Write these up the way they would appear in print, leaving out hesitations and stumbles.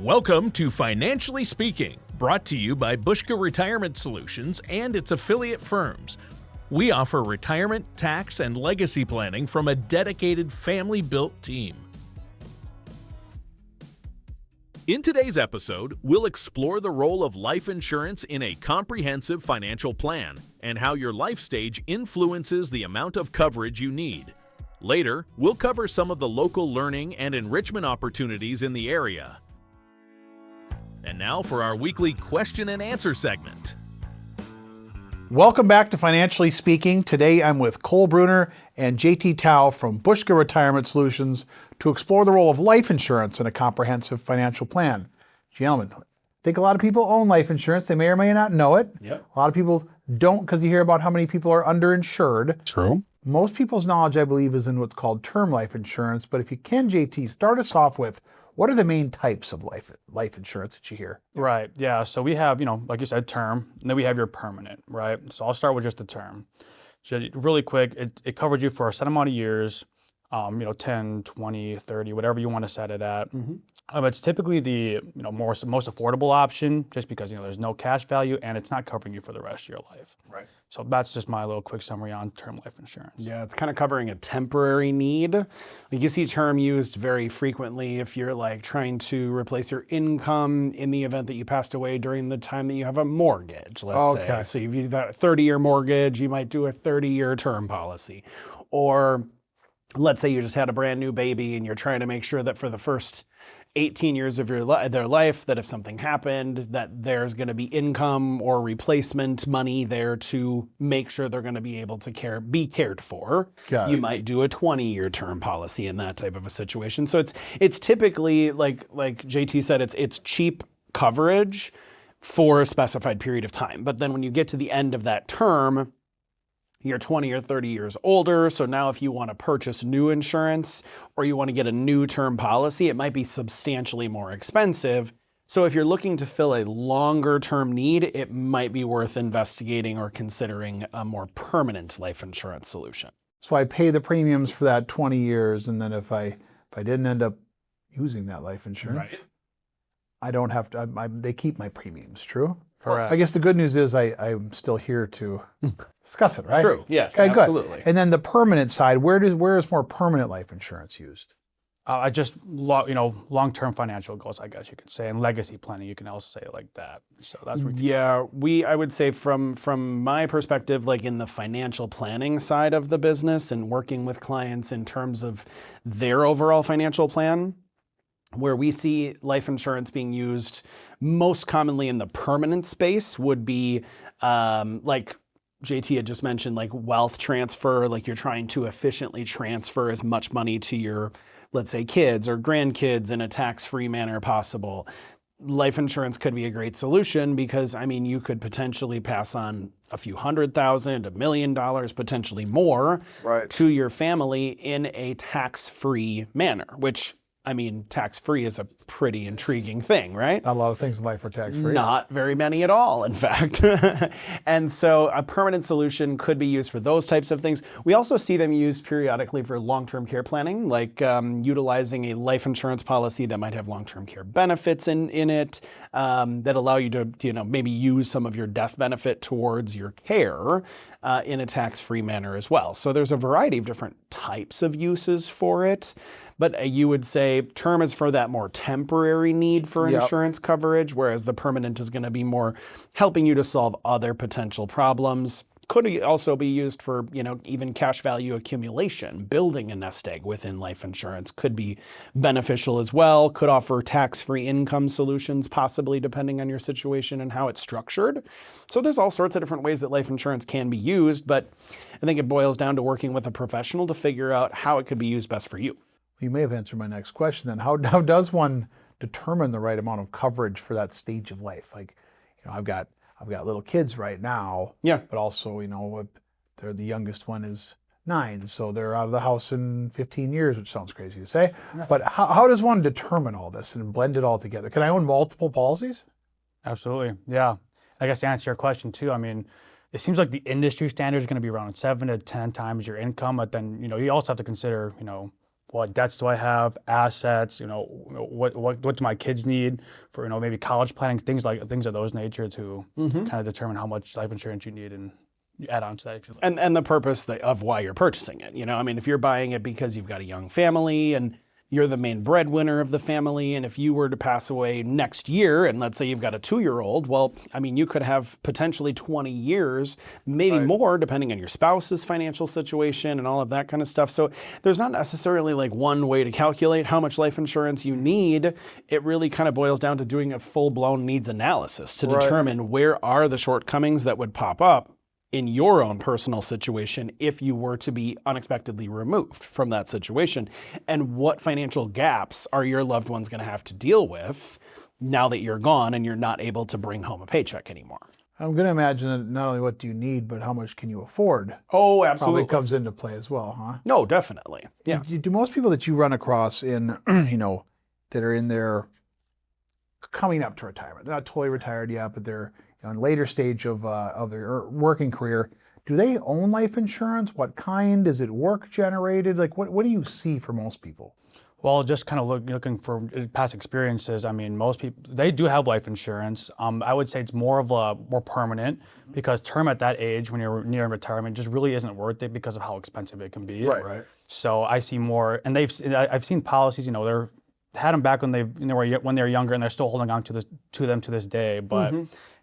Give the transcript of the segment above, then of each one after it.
Welcome to Financially Speaking, brought to you by Buska Retirement Solutions and its affiliate firms. We offer retirement, tax, and legacy planning from a dedicated family-built team. In today's episode, we'll explore the role of life insurance in a comprehensive financial plan and how your life stage influences the amount of coverage you need. Later, we'll cover some of the local learning and enrichment opportunities in the area. And now for our weekly question and answer segment. Welcome back to Financially Speaking. Today I'm with Cole Bruner and JT Tao from Buska Retirement Solutions to explore the role of life insurance in a comprehensive financial plan. Gentlemen, I think a lot of people own life insurance. They may or may not know it. Yep. A lot of people don't because you hear about how many people are underinsured. True. Most people's knowledge, I believe, is in what's called term life insurance. But if you can, JT, start us off with what are the main types of life insurance that you hear? Right. Yeah. So we have, like you said, term, and then we have your permanent, right? So I'll start with just the term. So really quick, it covers you for a set amount of years, 10, 20, 30, whatever you want to set it at. Mm-hmm. It's typically the most affordable option just because there's no cash value and it's not covering you for the rest of your life. Right. So that's just my little quick summary on term life insurance. Yeah, it's kind of covering a temporary need. Like you see term used very frequently if you're trying to replace your income in the event that you passed away during the time that you have a mortgage, let's say. So if you've got a 30-year mortgage, you might do a 30-year term policy. Or let's say you just had a brand new baby and you're trying to make sure that for the first 18 years of their life, that if something happened, that there's going to be income or replacement money there to make sure they're going to be able to be cared for. You might do a 20-year term policy in that type of a situation. So it's typically like JT said, it's cheap coverage for a specified period of time. But then when you get to the end of that term, you're 20 or 30 years older, so now if you want to purchase new insurance or you want to get a new term policy, it might be substantially more expensive. So if you're looking to fill a longer term need, it might be worth investigating or considering a more permanent life insurance solution. So I pay the premiums for that 20 years, and then if I didn't end up using that life insurance, I don't have to, they keep my premiums, true? Correct. I guess the good news is I'm still here to discuss it, right? True. Yes, okay, absolutely. Good. And then the permanent side, where is more permanent life insurance used? I just long-term financial goals, I guess you could say, and legacy planning. You can also say it like that. So that's I would say from my perspective, like in the financial planning side of the business and working with clients in terms of their overall financial plan, where we see life insurance being used most commonly in the permanent space would be like JT had just mentioned, like wealth transfer, like you're trying to efficiently transfer as much money to your, let's say, kids or grandkids in a tax-free manner possible. Life insurance could be a great solution because, you could potentially pass on a few $100,000, $1 million, potentially more to your family in a tax-free manner, which tax-free is a pretty intriguing thing, right? Not a lot of things in life are tax-free. Not very many at all, in fact. And so a permanent solution could be used for those types of things. We also see them used periodically for long-term care planning, like utilizing a life insurance policy that might have long-term care benefits in it that allow you to maybe use some of your death benefit towards your care in a tax-free manner as well. So there's a variety of different types of uses for it. But you would say term is for that more temporary need for insurance coverage, whereas the permanent is going to be more helping you to solve other potential problems. Could also be used for, even cash value accumulation. Building a nest egg within life insurance could be beneficial as well. Could offer tax-free income solutions, possibly depending on your situation and how it's structured. So there's all sorts of different ways that life insurance can be used, but I think it boils down to working with a professional to figure out how it could be used best for you. You may have answered my next question then. How does one determine the right amount of coverage for that stage of life? Like, I've got little kids right now. Yeah. But also, the youngest one is 9, so they're out of the house in 15 years, which sounds crazy to say. But how does one determine all this and blend it all together? Can I own multiple policies? Absolutely. Yeah. I guess to answer your question too, it seems like the industry standard is going to be around 7 to 10 times your income, but then, you also have to consider, what debts do I have, assets, what do my kids need for, maybe college planning, things of those nature to kind of determine how much life insurance you need, and you add on to that if you like. And the purpose of why you're purchasing it. If you're buying it because you've got a young family and you're the main breadwinner of the family, and if you were to pass away next year, and let's say you've got a 2-year-old, well, you could have potentially 20 years, maybe more, depending on your spouse's financial situation and all of that kind of stuff. So there's not necessarily like one way to calculate how much life insurance you need. It really kind of boils down to doing a full-blown needs analysis to determine where are the shortcomings that would pop up in your own personal situation if you were to be unexpectedly removed from that situation, and what financial gaps are your loved ones going to have to deal with now that you're gone and you're not able to bring home a paycheck anymore. I'm going to imagine that not only what do you need, but how much can you afford? Oh, absolutely. Probably comes into play as well, huh? No, definitely. Yeah. Do most people that you run across in, that are in their coming up to retirement, they're not totally retired yet, but they're in later stage of their working career, do they own life insurance? What kind? Is it work generated? Like what do you see for most people? Well, just kind of looking for past experiences. Most people, they do have life insurance. I would say it's more permanent, because term at that age when you're near retirement just really isn't worth it because of how expensive it can be. Right. So I see more, and I've seen policies. They're had them back when they were younger, and they're still holding on to them to this day. But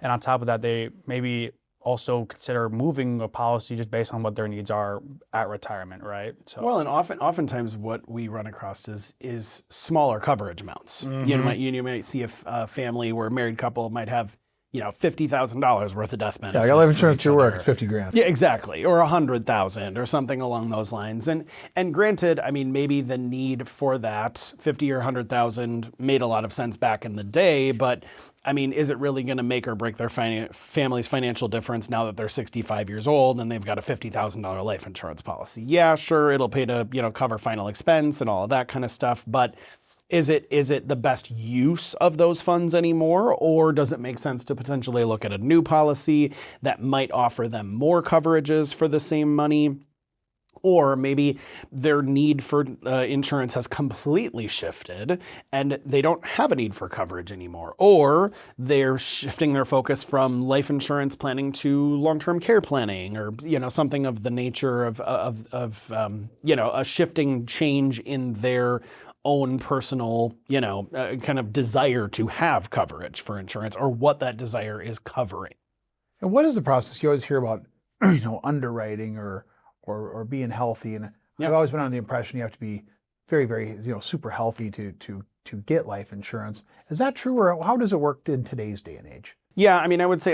and on top of that, they maybe also consider moving a policy just based on what their needs are at retirement, right? So well, and oftentimes what we run across is smaller coverage amounts. You might see a family where a married couple might have $50,000 worth of death benefit. Yeah, I got life insurance through work, it's $50,000. Yeah, exactly, or $100,000 or something along those lines. And granted, maybe the need for that $50,000 or $100,000 made a lot of sense back in the day, but is it really going to make or break their family's financial difference now that they're 65 years old and they've got a $50,000 life insurance policy? Yeah, sure, it'll pay to cover final expense and all of that kind of stuff, but is it the best use of those funds anymore, or does it make sense to potentially look at a new policy that might offer them more coverages for the same money? Or maybe their need for insurance has completely shifted and they don't have a need for coverage anymore. Or they're shifting their focus from life insurance planning to long-term care planning, or something of the nature of a shifting change in their own personal, kind of desire to have coverage for insurance, or what that desire is covering. And what is the process? You always hear about, underwriting or being healthy, and I've always been under the impression you have to be very, very, super healthy to get life insurance. Is that true, or how does it work in today's day and age? Yeah, I would say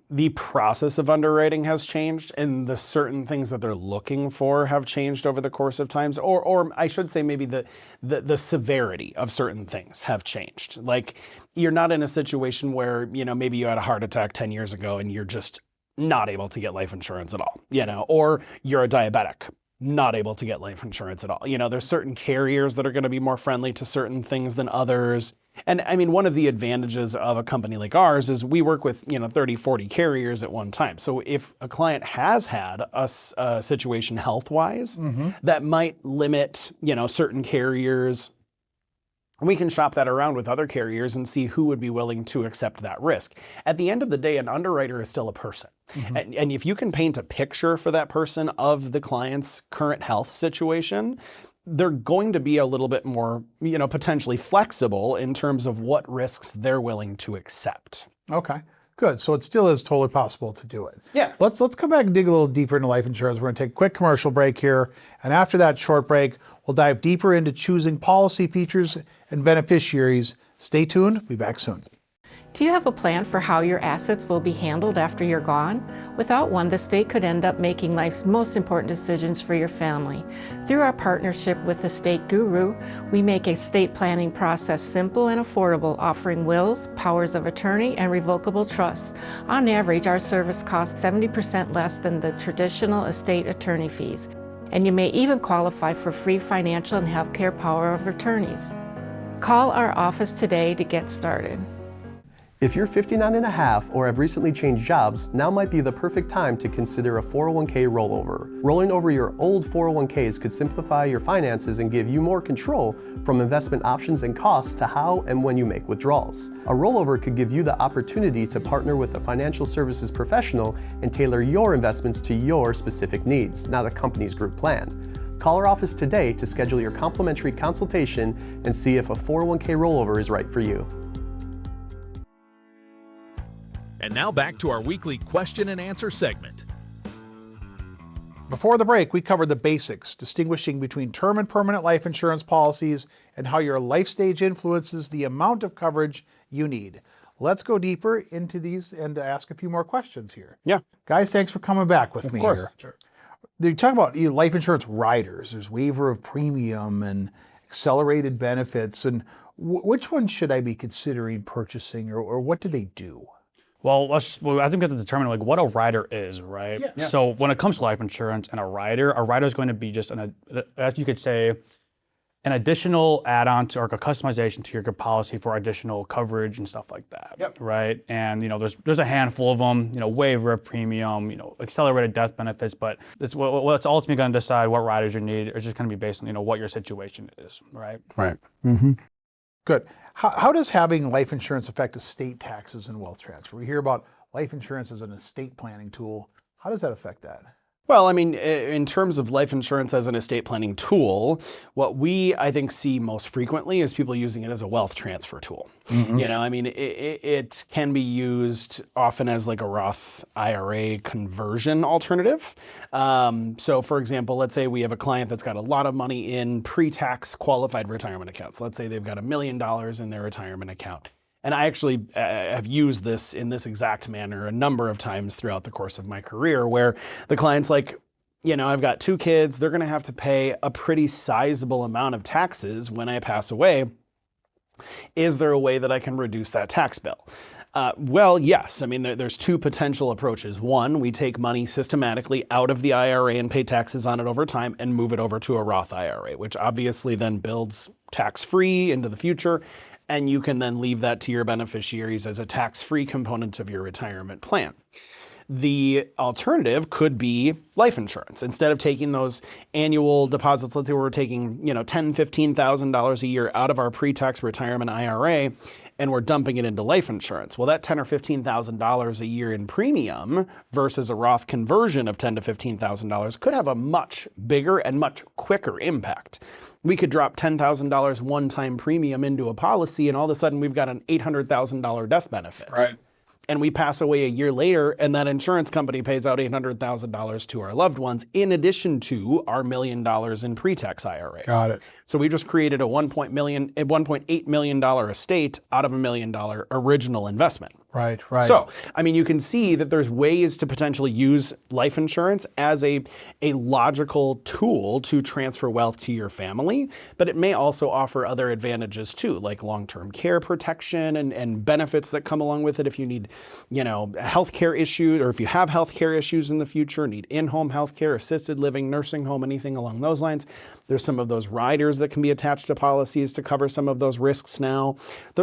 the process of underwriting has changed, and the certain things that they're looking for have changed over the course of times, or I should say maybe the severity of certain things have changed. Like, you're not in a situation where, maybe you had a heart attack 10 years ago and you're just not able to get life insurance at all, or you're a diabetic, not able to get life insurance at all. There's certain carriers that are going to be more friendly to certain things than others. And one of the advantages of a company like ours is we work with, 30, 40 carriers at one time. So if a client has had a situation health-wise that might limit, certain carriers, we can shop that around with other carriers and see who would be willing to accept that risk. At the end of the day, an underwriter is still a person. And if you can paint a picture for that person of the client's current health situation, they're going to be a little bit more, potentially flexible in terms of what risks they're willing to accept. Okay, good. So it still is totally possible to do it. Yeah. Let's come back and dig a little deeper into life insurance. We're going to take a quick commercial break here, and after that short break, we'll dive deeper into choosing policy features and beneficiaries. Stay tuned. We'll be back soon. Do you have a plan for how your assets will be handled after you're gone? Without one, the state could end up making life's most important decisions for your family. Through our partnership with Estate Guru, we make estate planning process simple and affordable, offering wills, powers of attorney, and revocable trusts. On average, our service costs 70% less than the traditional estate attorney fees, and you may even qualify for free financial and healthcare power of attorneys. Call our office today to get started. If you're 59 and a half or have recently changed jobs, now might be the perfect time to consider a 401k rollover. Rolling over your old 401ks could simplify your finances and give you more control from investment options and costs to how and when you make withdrawals. A rollover could give you the opportunity to partner with a financial services professional and tailor your investments to your specific needs, not the company's group plan. Call our office today to schedule your complimentary consultation and see if a 401k rollover is right for you. And now back to our weekly question and answer segment. Before the break, we covered the basics, distinguishing between term and permanent life insurance policies and how your life stage influences the amount of coverage you need. Let's go deeper into these and ask a few more questions here. Yeah. Guys, thanks for coming back with me here. Sure. You talk about life insurance riders. There's waiver of premium and accelerated benefits. And which one should I be considering purchasing, or what do they do? Well, I think we have to determine like what a rider is, right? Yeah. So when it comes to life insurance and a rider is going to be just as you could say, an additional add-on to or a customization to your policy for additional coverage and stuff like that, right? And there's a handful of them, waiver of premium, accelerated death benefits, but it's what's ultimately going to decide what riders you need is just going to be based on what your situation is, right? Right. Mm-hmm. Good. How does having life insurance affect estate taxes and wealth transfer? We hear about life insurance as an estate planning tool. How does that affect that? Well, I mean, in terms of life insurance as an estate planning tool, what we, I think, see most frequently is people using it as a wealth transfer tool. Mm-hmm. I mean, it can be used often as like a Roth IRA conversion alternative. So, for example, let's say we have a client that's got a lot of money in pre-tax qualified retirement accounts. Let's say they've got $1 million in their retirement account. And I actually have used this in this exact manner a number of times throughout the course of my career, where the client's like, I've got 2 kids, they're gonna have to pay a pretty sizable amount of taxes when I pass away. Is there a way that I can reduce that tax bill? Well, yes. I mean, there's 2 potential approaches. One, we take money systematically out of the IRA and pay taxes on it over time and move it over to a Roth IRA, which obviously then builds tax-free into the future. And you can then leave that to your beneficiaries as a tax-free component of your retirement plan. The alternative could be life insurance. Instead of taking those annual deposits, let's say we're taking $10,000, $15,000 a year out of our pre-tax retirement IRA, and we're dumping it into life insurance. Well, that $10,000 or $15,000 a year in premium versus a Roth conversion of $10,000 to $15,000 could have a much bigger and much quicker impact. We could drop $10,000 one-time premium into a policy, and all of a sudden we've got an $800,000 death benefit. Right. And we pass away a year later, and that insurance company pays out $800,000 to our loved ones, in addition to our $1 million in pre-tax IRAs. Got it. So we just created a $1.8 million estate out of $1 million original investment. Right. So, I mean, you can see that there's ways to potentially use life insurance as a logical tool to transfer wealth to your family, but it may also offer other advantages too, like long-term care protection and benefits that come along with it if you need, healthcare issues, or if you have healthcare issues in the future, need in-home healthcare, assisted living, nursing home, anything along those lines. There's some of those riders that can be attached to policies to cover some of those risks now.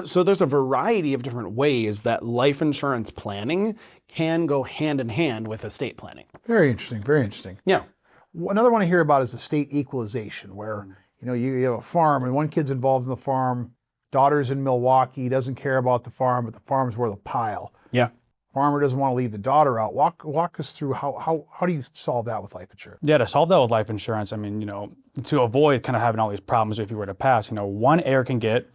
So there's a variety of different ways that life insurance planning can go hand in hand with estate planning. Very interesting. Very interesting. Yeah. Another one I hear about is estate equalization, where you have a farm and one kid's involved in the farm, daughter's in Milwaukee, doesn't care about the farm, but the farm's worth a pile. Yeah. Farmer doesn't want to leave the daughter out. Walk us through how do you solve that with life insurance? Yeah, to solve that with life insurance, I mean, to avoid kind of having all these problems if you were to pass, one heir can get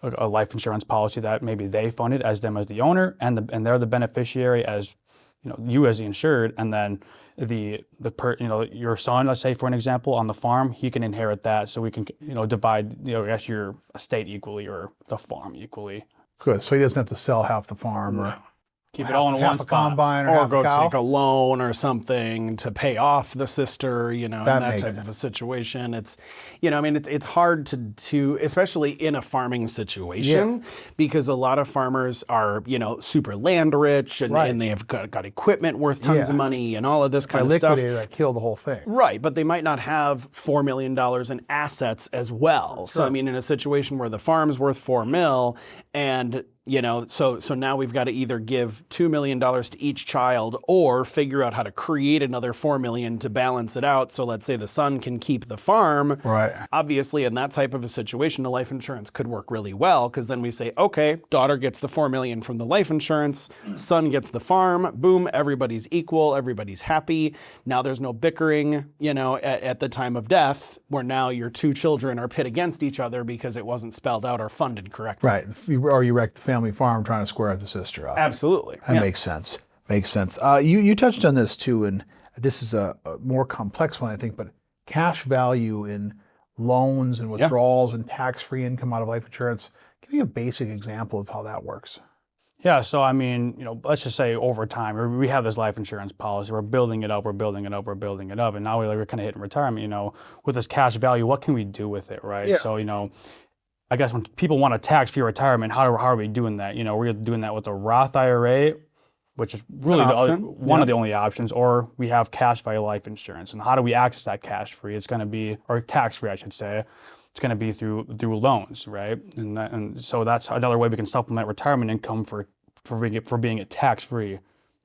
a life insurance policy that maybe they funded as them as the owner, and they're the beneficiary as you as the insured, and then your son, let's say for an example, on the farm, he can inherit that, so we can divide I guess your estate equally or the farm equally. Good. So he doesn't have to sell half the farm or keep it all in one a spot. combine Or half go a cow. take a loan or something to pay off the sister, in that makes type of a situation. It's, it's hard to, especially in a farming situation, because a lot of farmers are, super land rich and they have got equipment worth tons of money and all of this kind of stuff. That killed the whole thing. Right, but they might not have $4 million in assets as well. So, I mean, in a situation where the farm's worth $4 million and So now we've got to either give $2 million to each child or figure out how to create another $4 million to balance it out. So let's say the son can keep the farm. Right. Obviously, in that type of a situation, the life insurance could work really well, because then we say, okay, daughter gets the $4 million from the life insurance, son gets the farm, boom, everybody's equal, everybody's happy. Now there's no bickering, at the time of death, where now your two children are pit against each other because it wasn't spelled out or funded correctly. Right. Or you wreck the family farm trying to square out the sister off. Absolutely. That makes sense. Makes sense. You touched on this too, and this is a more complex one, I think, but cash value in loans and withdrawals and tax-free income out of life insurance. Give me a basic example of how that works. Yeah, so I mean, let's just say over time, we have this life insurance policy, we're building it up, and now we're kind of hitting retirement, with this cash value, what can we do with it, right? Yeah. So, I guess when people want a tax-free retirement, how are we doing that? We're doing that with a Roth IRA, which is really one of the only options, or we have cash value life insurance. And how do we access that cash-free? It's going to be, or tax-free, I should say. It's going to be through loans, right? And so that's another way we can supplement retirement income for being it tax-free,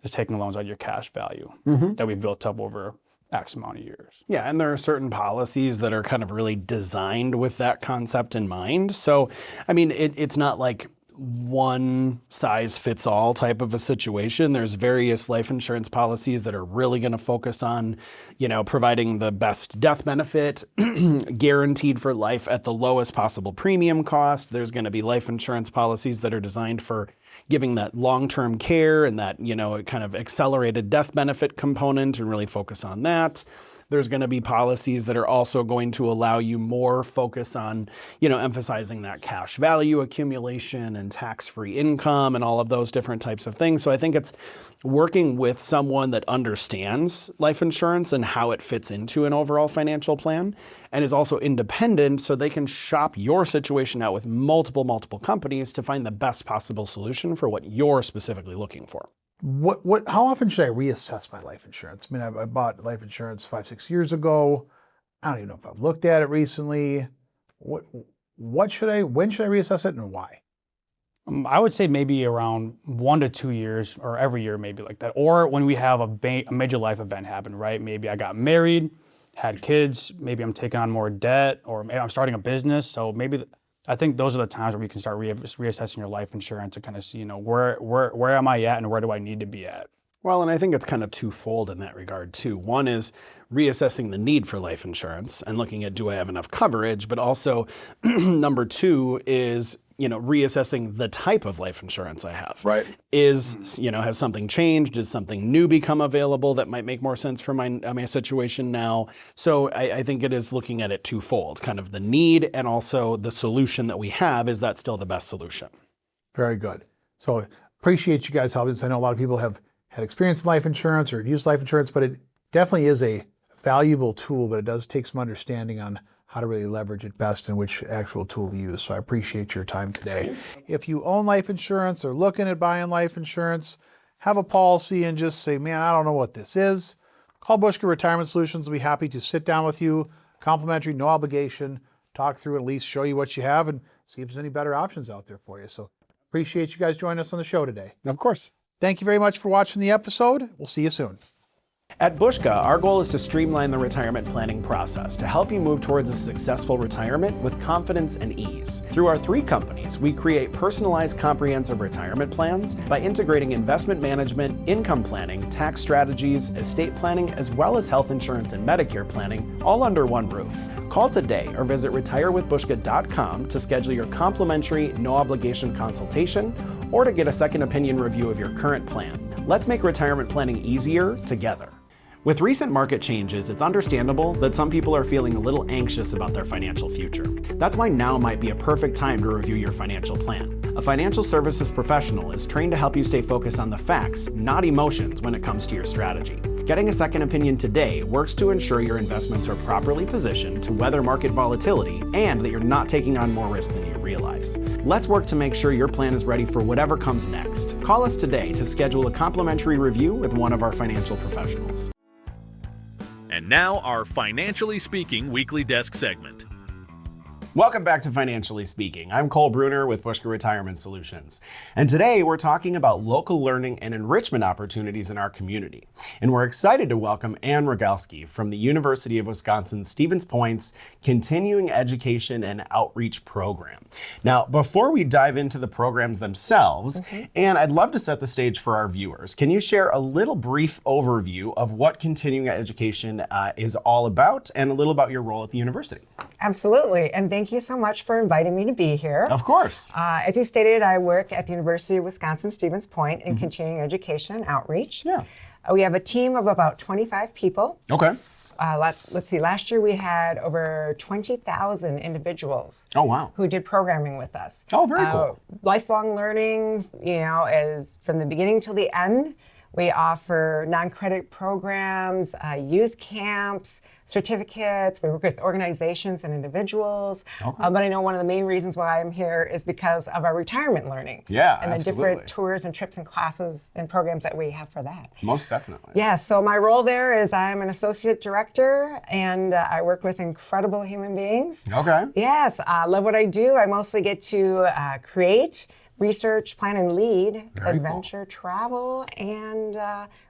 is taking loans out of your cash value that we've built up over X amount of years. Yeah, and there are certain policies that are kind of really designed with that concept in mind. So, I mean, it's not like one size fits all type of a situation. There's various life insurance policies that are really going to focus on, providing the best death benefit, guaranteed for life at the lowest possible premium cost. There's going to be life insurance policies that are designed for giving that long-term care and that, kind of accelerated death benefit component, and really focus on that. There's going to be policies that are also going to allow you more focus on, emphasizing that cash value accumulation and tax-free income and all of those different types of things. So I think it's working with someone that understands life insurance and how it fits into an overall financial plan, and is also independent, so they can shop your situation out with multiple companies to find the best possible solution for what you're specifically looking for. How often should I reassess my life insurance? I mean, I bought life insurance 5-6 years ago. I don't even know if I've looked at it recently. When should I reassess it, and why? I would say maybe around 1 to 2 years, or every year, maybe like that. Or when we have a major life event happen, right? Maybe I got married, had kids, maybe I'm taking on more debt, or maybe I'm starting a business. So maybe I think those are the times where you can start reassessing your life insurance to kind of see, where am I at and where do I need to be at? Well, and I think it's kind of twofold in that regard too. One is reassessing the need for life insurance and looking at, do I have enough coverage? But also number two is, reassessing the type of life insurance I have. Right. Has something changed? Has something new become available that might make more sense for my situation now? So I think it is looking at it twofold, kind of the need and also the solution that we have. Is that still the best solution? Very good. So appreciate you guys helping us. I know a lot of people have had experience in life insurance or used life insurance, but it definitely is a valuable tool, but it does take some understanding on how to really leverage it best and which actual tool to use. So I appreciate your time today. If you own life insurance or looking at buying life insurance, have a policy and just say, man, I don't know what this is, call Buska Retirement Solutions. We'll be happy to sit down with you, complimentary, no obligation, talk through it, at least show you what you have and see if there's any better options out there for you. So appreciate you guys joining us on the show today. Of course. Thank you very much for watching the episode. We'll see you soon. At Buska, our goal is to streamline the retirement planning process to help you move towards a successful retirement with confidence and ease. Through our 3 companies, we create personalized, comprehensive retirement plans by integrating investment management, income planning, tax strategies, estate planning, as well as health insurance and Medicare planning, all under one roof. Call today or visit retirewithbuska.com to schedule your complimentary, no-obligation consultation or to get a second opinion review of your current plan. Let's make retirement planning easier together. With recent market changes, it's understandable that some people are feeling a little anxious about their financial future. That's why now might be a perfect time to review your financial plan. A financial services professional is trained to help you stay focused on the facts, not emotions, when it comes to your strategy. Getting a second opinion today works to ensure your investments are properly positioned to weather market volatility and that you're not taking on more risk than you realize. Let's work to make sure your plan is ready for whatever comes next. Call us today to schedule a complimentary review with one of our financial professionals. And now our Financially Speaking weekly desk segment. Welcome back to Financially Speaking. I'm Cole Bruner with Buska Retirement Solutions. And today we're talking about local learning and enrichment opportunities in our community. And we're excited to welcome Ann Rogalski from the University of Wisconsin Stevens Point's Continuing Education and Outreach Program. Now, before we dive into the programs themselves, Ann, I'd love to set the stage for our viewers. Can you share a little brief overview of what continuing education is all about and a little about your role at the university? Absolutely, and thank you so much for inviting me to be here. Of course. As you stated, I work at the University of Wisconsin Stevens Point in continuing education and outreach. Yeah. We have a team of about 25 people. Okay. Let's see, last year we had over 20,000 individuals Oh, wow. who did programming with us. Oh, very cool. Lifelong learning, is from the beginning till the end. We offer non-credit programs, youth camps, certificates. We work with organizations and individuals. Okay. But I know one of the main reasons why I'm here is because of our retirement learning. Yeah, and the absolutely. different tours and trips and classes and programs that we have for that. Most definitely. Yeah, so my role there is I'm an associate director, and I work with incredible human beings. Okay. Yes, I love what I do. I mostly get to create, research, plan, and lead Very adventure, travel, and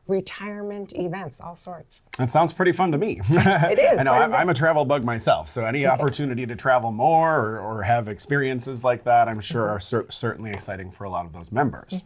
retirement events, all sorts. That sounds pretty fun to me. It is. I know quite a bit. I'm a travel bug myself, so any opportunity to travel more or have experiences like that, I'm sure are certainly exciting for a lot of those members.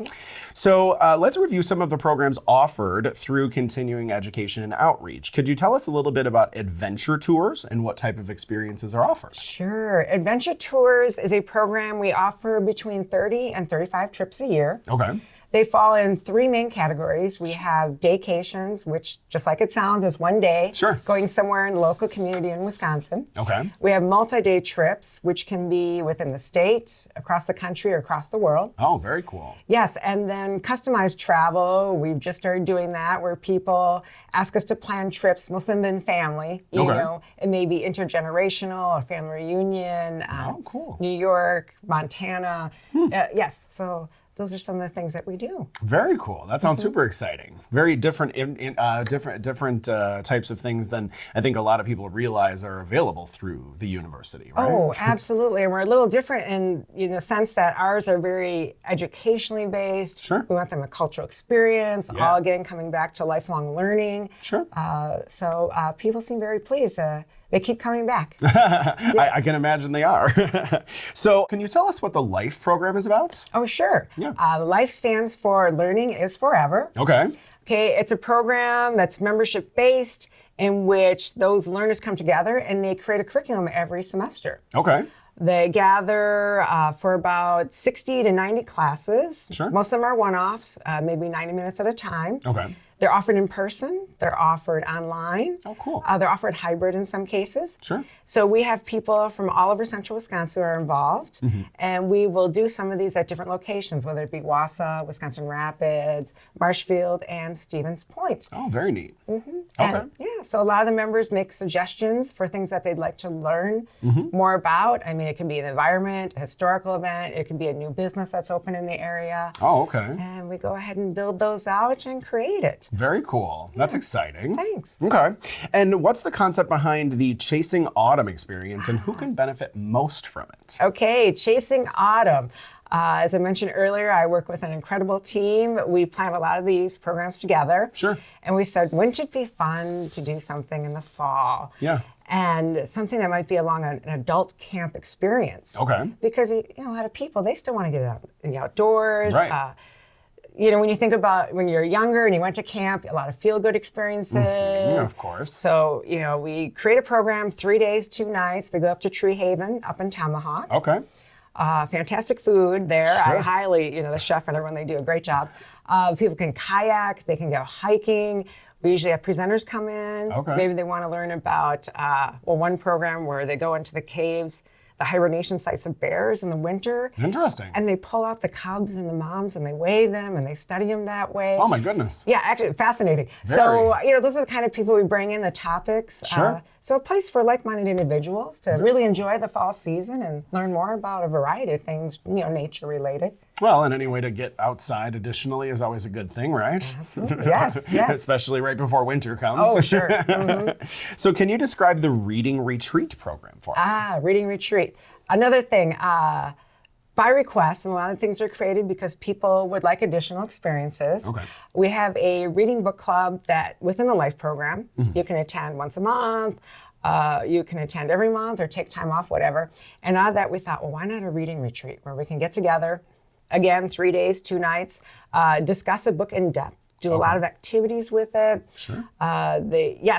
So let's review some of the programs offered through continuing education and outreach. Could you tell us a little bit about adventure tours and what type of experiences are offered? Sure. Adventure Tours is a program we offer between 30 and 35 trips a year. Okay. They fall in three main categories. We have daycations, which, just like it sounds, is one day Sure. going somewhere in the local community in Wisconsin. Okay. We have multi-day trips, which can be within the state, across the country, or across the world. Oh, very cool. Yes, and then customized travel. We've just started doing that, where people ask us to plan trips, most of them in family. Okay. It may be intergenerational, a family reunion. Oh, cool. New York, Montana. Yes, so those are some of the things that we do. Very cool. That sounds super exciting. Very different, different types of things than I think a lot of people realize are available through the university, right? Oh, absolutely. And we're a little different in the sense that ours are very educationally based. Sure. We want them a cultural experience, Yeah. all again coming back to lifelong learning. Sure. So people seem very pleased. They keep coming back. I can imagine they are. So can you tell us what the LIFE program is about? Oh, sure. Yeah. LIFE stands for Learning is Forever. Okay. Okay, it's a program that's membership based in which those learners come together and they create a curriculum every semester. Okay. They gather for about 60 to 90 classes. Sure. Most of them are one-offs, maybe 90 minutes at a time. Okay. They're offered in person. They're offered online. Oh, cool. They're offered hybrid in some cases. Sure. So we have people from all over central Wisconsin who are involved, and we will do some of these at different locations, whether it be Wausau, Wisconsin Rapids, Marshfield, and Stevens Point. Oh, very neat. Okay. And, yeah, so a lot of the members make suggestions for things that they'd like to learn more about. I mean, it can be an environment, a historical event, it can be a new business that's open in the area. Oh, okay. And we go ahead and build those out and create it. Very cool. That's exciting. Thanks. Okay. And what's the concept behind the Chasing Autumn experience and who can benefit most from it? Okay, Chasing Autumn. As I mentioned earlier, I work with an incredible team. We plan a lot of these programs together. Sure. And we said, wouldn't it be fun to do something in the fall? Yeah. And something that might be along an adult camp experience. Okay. Because a lot of people, they still want to get out in the outdoors. Right. When you think about when you're younger and you went to camp, a lot of feel-good experiences. Of course. So, we create a program, 3 days, 2 nights. We go up to Tree Haven up in Tomahawk. Okay. Fantastic food there. Sure. I highly, the chef and everyone, they do a great job. People can kayak, they can go hiking. We usually have presenters come in. Okay. Maybe they want to learn about, one program where they go into the caves, the hibernation sites of bears in the winter. Interesting. And they pull out the cubs and the moms and they weigh them and they study them that way. Oh my goodness. Yeah, actually fascinating. So, those are the kind of people we bring in, the topics. Sure. So a place for like-minded individuals to really enjoy the fall season and learn more about a variety of things, nature related. Well, and any way to get outside additionally is always a good thing, right? Absolutely. Yes, yes. Especially right before winter comes. Oh, sure. So can you describe the Reading Retreat program for us? Reading Retreat. Another thing, by request, and a lot of things are created because people would like additional experiences. Okay. We have a reading book club that within the Life program, you can attend once a month, you can attend every month or take time off, whatever. And out of that, we thought, well, why not a reading retreat where we can get together, again, 3 days, 2 nights, discuss a book in depth, do a lot of activities with it. Sure.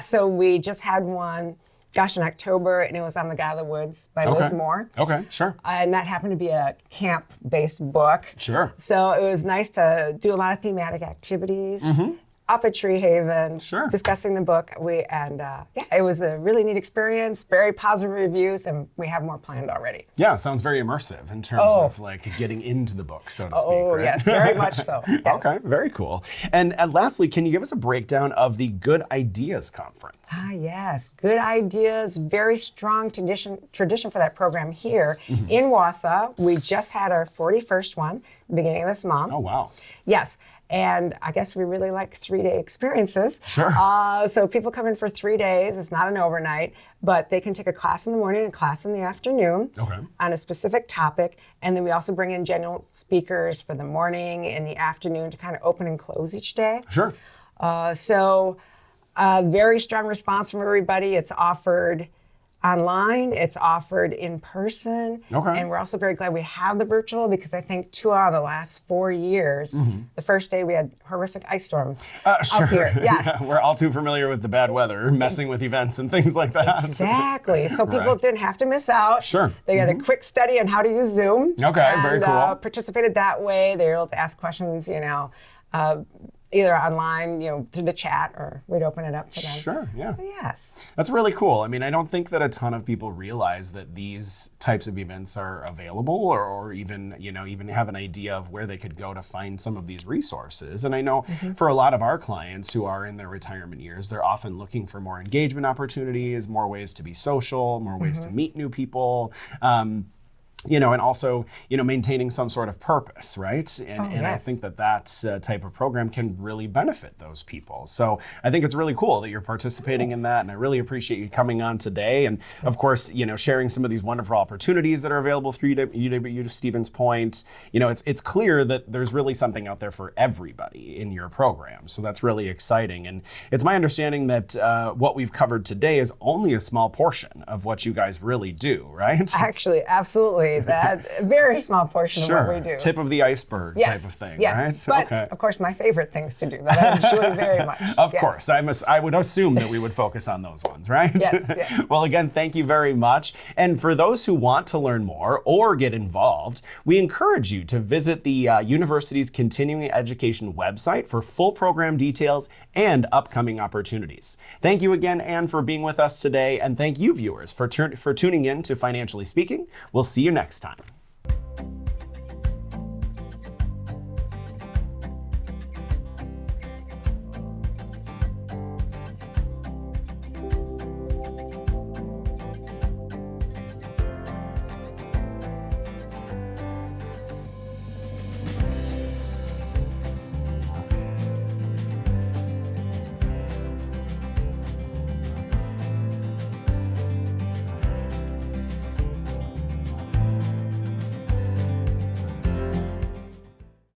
So we just had one, in October, and it was on the God of the Woods by Liz Moore. Okay, sure. And that happened to be a camp-based book. Sure. So it was nice to do a lot of thematic activities up at Tree Haven, discussing the book. It was a really neat experience, very positive reviews, and we have more planned already. Yeah, sounds very immersive in terms of like getting into the book, so to speak. Oh, right? yes, very much so. Yes. Okay, very cool. And lastly, can you give us a breakdown of the Good Ideas Conference? Yes, Good Ideas, very strong tradition for that program here in Wausau. We just had our 41st one, beginning of this month. Oh, wow. Yes. And I guess we really like 3-day experiences. Sure. So people come in for 3 days. It's not an overnight, but they can take a class in the morning and a class in the afternoon on a specific topic. And then we also bring in general speakers for the morning and the afternoon to kind of open and close each day. Sure. Very strong response from everybody. It's offered online, it's offered in person, and we're also very glad we have the virtual because I think 2 out of the last 4 years, the first day we had horrific ice storms up here. Yes. Yeah, we're all too familiar with the bad weather, messing with events and things like that. Exactly. So people didn't have to miss out. Sure. They got a quick study on how to use Zoom. Okay, very cool. Participated that way. They were able to ask questions, either online, through the chat, or we'd open it up to them. Sure, yeah. But yes. That's really cool. I mean, I don't think that a ton of people realize that these types of events are available or even, even have an idea of where they could go to find some of these resources. And I know for a lot of our clients who are in their retirement years, they're often looking for more engagement opportunities, more ways to be social, more ways to meet new people. And also, maintaining some sort of purpose, right? And I think that type of program can really benefit those people. So I think it's really cool that you're participating in that, and I really appreciate you coming on today. And of course, sharing some of these wonderful opportunities that are available through UW, to Stephen's point. It's clear that there's really something out there for everybody in your program. So that's really exciting. And it's my understanding that what we've covered today is only a small portion of what you guys really do, right? Actually, absolutely. That very small portion of what we do. Tip of the iceberg type of thing, yes. right? But of course, my favorite things to do that I enjoy very much. Of course, I would assume that we would focus on those ones, right? Yes. Well, again, thank you very much. And for those who want to learn more or get involved, we encourage you to visit the university's continuing education website for full program details and upcoming opportunities. Thank you again, Anne, for being with us today, and thank you, viewers, for tuning in to Financially Speaking. We'll see you next time.